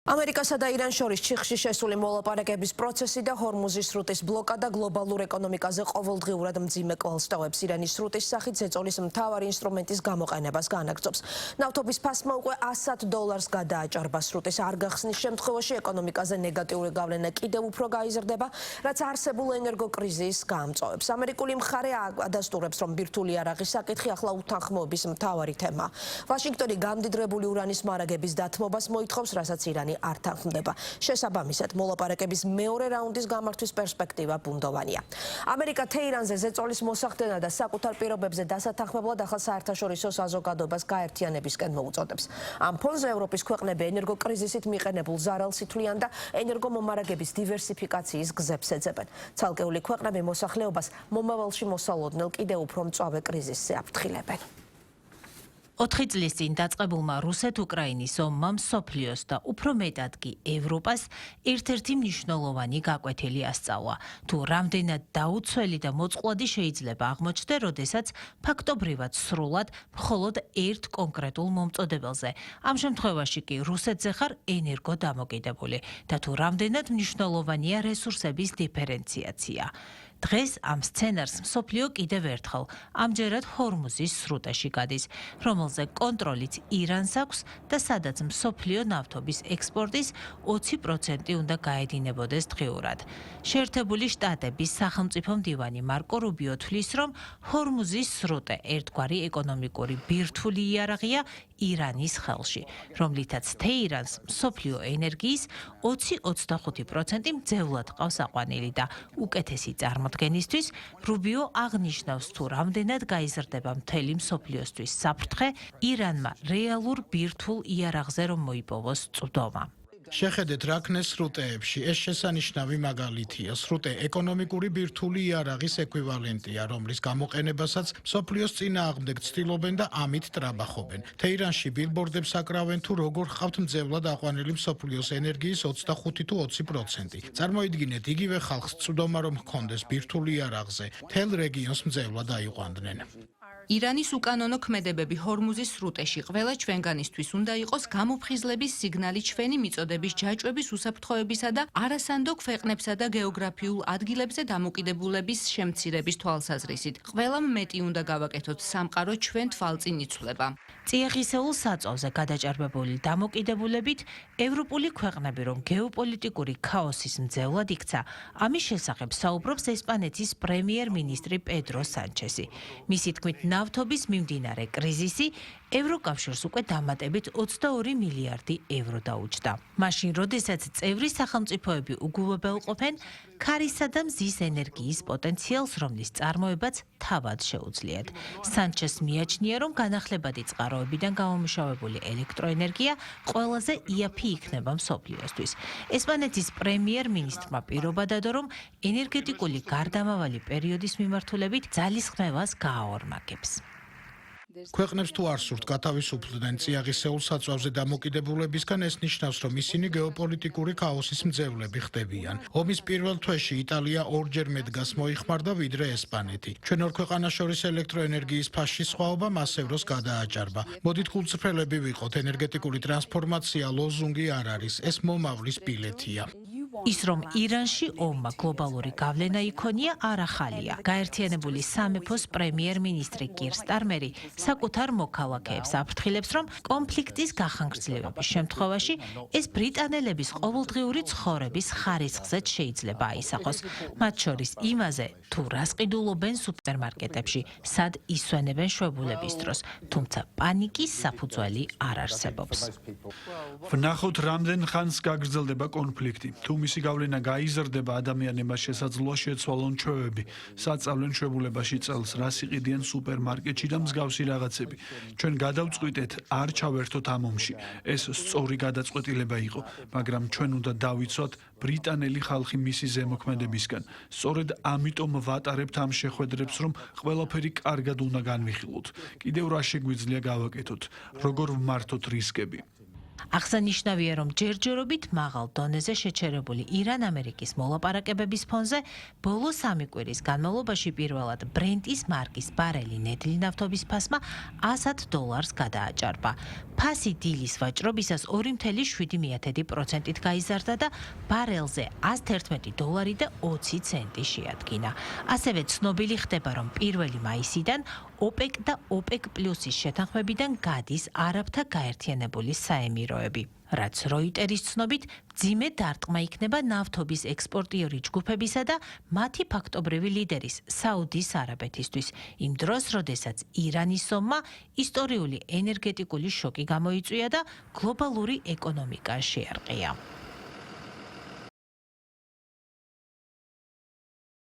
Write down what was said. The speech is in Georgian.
ამერიკასა და ირანს შორის ჩიხში შესული მოლაპარაკების პროცესი და ჰორმუზის სრუტის ბლოკადა გლობალურ ეკონომიკაზე ყოველდღიურად მძიმე კვალს ტოვებს. ირანის სრუტის სახით ზეწოლის მთავარი ინსტრუმენტის გამოყენებას განაგრძობს. ნავთობის ფასმა უკვე $100 გადააჭარბა. სრუტის არ გახსნის შემთხვევაში ეკონომიკაზე ნეგატიური გავლენა კიდევ უფრო გაიზრდება, რაც არსებულ ენერგოკრიზისს გაამწვავებს. ამერიკული მხარე ადასტურებს, რომ ბირთვული იარაღის საკითხი ახლა უთანხმოების მთავარი თემაა. ვაშინგტონი გამდიდრებული ურანის მარაგების დათმობას მოითხოვს, რასაც ირანი არ თანხმდება. შესაბამისად, მოლაპარაკების მეორე რაუნდის გამართვის პერსპექტივა ბუნდოვანია. ამერიკა თეირანზე ზეწოლის მოსახდენა და საკუთარ პირობებზე დასათანხმებლად ახალ საერთაშორისო საზოგადოებას გაერთიანებისკენ მოუწოდებს. ამ ფონზე ევროპის ქვეყნები ენერგოკრიზისით მიყენებულ ზარალს ითვლიან და ენერგომომარაგების დივერსიფიკაციის გზებს ეძებენ. ცალკეული ქვეყნები მოსახლეობას მომავალში მოსალოდნელ კიდევ უფრო მწვავე კრიზისზე აფრთხილებენ. 4 წლის წინ დაწყებულმა რუსეთ-უკრაინის ომმა მსოფლიოს და უფრო მეტად კი ევროპას ერთ-ერთი მნიშვნელოვანი გაკვეთილი ასწავლა. თუ რამდენად დაუცველი და მოწყვლადი შეიძლება აღმოჩნდეს, როდესაც ფაქტობრივად სრულად მხოლოდ ერთ კონკრეტულ მომწოდებელზე. ამ შემთხვევაში კი რუსეთზე ხარ ენერგო დამოკიდებული და თუ რამდენად მნიშვნელოვანია რესურსების დიფერენციაცია. დღეს ამ სცენარს მსოფლიო კიდევ ერთხელ ამჯერად ჰორმუზის სრუტეში გადის, რომელზე კონტროლიც ირანს აქვს და სადაც მსოფლიო ნავთობის ექსპორტის 20% უნდა გაედინებოდეს დღიურად. შეერთებული შტატების სახელმწიფო მდივანი მარკო რუბიო თვლის, რომ ჰორმუზის სრუტე ერთგვარი ეკონომიკური ბირთვული იარაღია ირანის ხელში, რომლითაც თეირანს მსოფლიო ენერგიის 20-25% მძევლად ყავს აყვანილი და უკეთესი წარმოდგენისთვის რუბიო აღნიშნავს, თუ რამდენად გაიზრდება მთელი მსოფლიოსთვის საფრთხე ირანმა რეალურ ბირთვულ იარაღზე რომ მოიპოვოს წვდომა. შეხედეთ რა ქნეს სრუტეებში, ეს შესანიშნავი მაგალითია. სრუტე ეკონომიკური ბირთვული იარაღის ეკვივალენტია, რომლის გამოყენებასაც მსოფლიოს წინააღმდეგ ცდილობენ და ამით ტრაბახობენ. თეირანში ბილბორდებს აკრავენ, თუ როგორ ჰყავთ მძევლად აყვანილი მსოფლიოს ენერგიის 25-20%. წარმოიდგინეთ, იგივე ხალხს წვდომა რომ ჰქონდეს ბირთვული იარაღზე, მთელ რეგიონს მძევლად აიყვანდნენ. ირანის უკანონო ქმედებები ჰორმუზის სრუტეში ყველა ჩვენგანისთვის უნდა იყოს გამოფხიზლების სიგნალი ჩვენი მიწოდების ჯაჭვების უსაფრთხოებისა და არასანდო ქვეყნებსა და გეოგრაფიულ ადგილებზე დამოკიდებულების შემცირების თვალსაზრისით. ყველამ მეტი უნდა გავაკეთოთ სამყარო ჩვენ თვალწინ იცვლება. წიაღისეულ საწვავზე გადაჭარბებული დამოკიდებულებით ევროპული ქვეყნები რომ გეოპოლიტიკური ქაოსის მძევლად იქცა, ამის შესახებ საუბრობს ესპანეთის პრემიერ-მინისტრი პედრო სანჩესი. მისი თქმით, ნავთობის მიმდინარე კრიზისი ევროკავშირს უკვე დამატებით 22 მილიარდი ევრო დაუჯდა. მაშინ, როდესაც წევრი სახელმწიფოები უგულებელყოფენ ქარისა და მზის ენერგიის პოტენციალს, რომლის წარმოებაც თავად შეუძლიათ. სანჩეს მიაჩნია, რომ განახლებადი წყაროებიდან გამომუშავებული ელექტროენერგია ყველაზე იაფი იქნება მსოფლიოსთვის. ესპანეთის პრემიერ-მინისტრმა პირობა დადო, რომ ენერგეტიკული გარდამავალი პერიოდის მიმართულებით ძალისხმევას გააორმაგებს. ქვეყნებს თუ არ სურთ გათავისუფლდნენ წიაღისეულ საწვავზე დამოკიდებულებისგან, ეს ნიშნავს, რომ ისინი გეოპოლიტიკური ქაოსის მძევლები ხდებიან. ომის პირველ თვეში იტალია ორჯერ მეტ გაზს მოიხმარდა ვიდრე ესპანეთი. ჩვენ ორ ქვეყანას შორის ელექტროენერგიის ფასში სხვაობა მას ევროს გადააჭარბა. მოდით გულწრფელები ვიყოთ, ენერგეტიკული ტრანსფორმაცია ლოზუნგი არ არის, ეს მომავლის ბილეთია. ის რომ ირანში ომმა გლობალური გავლენა იქონია არ ახალია. გაერთიანებული სამეფოს პრემიერ-მინისტრი კირ სტარმერი საკუთარ მოქალაქეებს აფრთხილებს, რომ კონფლიქტის გახანგრძლივების შემთხვევაში ეს ბრიტანელების ყოველდღიური ცხოვრების ხარისხზეც შეიძლება აისახოს. მათ შორის იმაზე, თუ რას ყიდულობენ სუპერმარკეტებში, სად ისვენებენ შვებულების დროს, თუმცა პანიკის საფუძველი არ არსებობს. ვნახოთ, რამდენ ხანს გაგრძელდება კონფლიქტი. თუ მისი გავლენა გაიზრდება, ადამიანებმა შესაძლოა შეცვალონ ჩვევები, საწავლენ შვებულებაში წელს, რას იყიდიან სუპერმარკეტში და მსგავსი რაღაცები. ჩვენ გადავწყვიტეთ, არ ჩავერთოთ ამ ომში. ეს სწორი გადაწყვეტილება იყო, მაგრამ ჩვენ უნდა დავიცვათ ბრიტანელი ხალხი მისი ზემოქმედებისგან. სწორედ ამიტომ ვატარებთ ამ შეხვედრებს, რომ ყველაფერი კარგად უნდა განვიხილოთ. კიდევ რა შეგვიძლია გავაკეთოთ, როგორ ვმართოთ რისკები. აღსანიშნავია, რომ ჯერჯერობით მაღალ დონეზე შეჩერებული ირან-ამერიკის მოლაპარაკებების ფონზე ბოლო 3 კვირის განმავლობაში პირველად ბრენტის მარკის ბარელი ნედლი ნავთობის ფასმა $100 გადააჭარბა. ფასი დილის ვაჭრობისას 2.7%-ით გაიზარდა და ბარელზე $111.20 შეადგინა. ასევე ცნობილი ხდება, რომ 1 მაისიდან OPEC და OPEC პლუსის შეთანხმებიდან გადის არაბთა გაერთიანებული საემიროები. რაც როიტერის ცნობით, მძიმე დარტყმა იქნება ნავთობის ექსპორტიორი ჯგუფებისა და მათი ფაქტობრივი ლიდერის საუდის არაბეთისთვის. იმ დროს, როდესაც ირანის ომმა ისტორიული ენერგეტიკული შოკი გამოიწვია და გლობალური ეკონომიკა შეარყია.